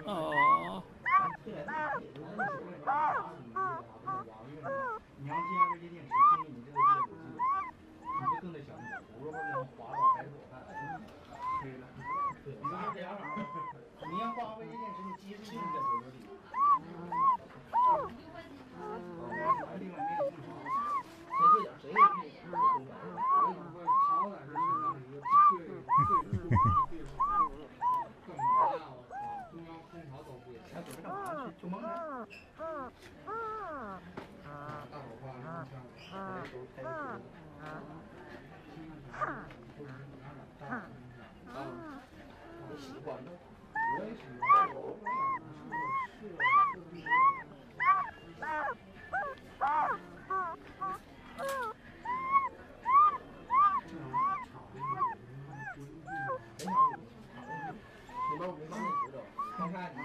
哦。你要既然微接电池，说明你这个是有机的，你就更得小心，不是说那种滑倒还是我看。可以了。对，你就这样。你要挂微接电池，你机子就是在左右里。另外没有正常。谁这点谁也可以。我一会儿敲的，就是让一个最干嘛呀？我操！中央空调都不也？他准备干嘛去？救梦呢？大手花，像我这时候开的车。我喜欢的，我也喜欢。你们没知道，看看你。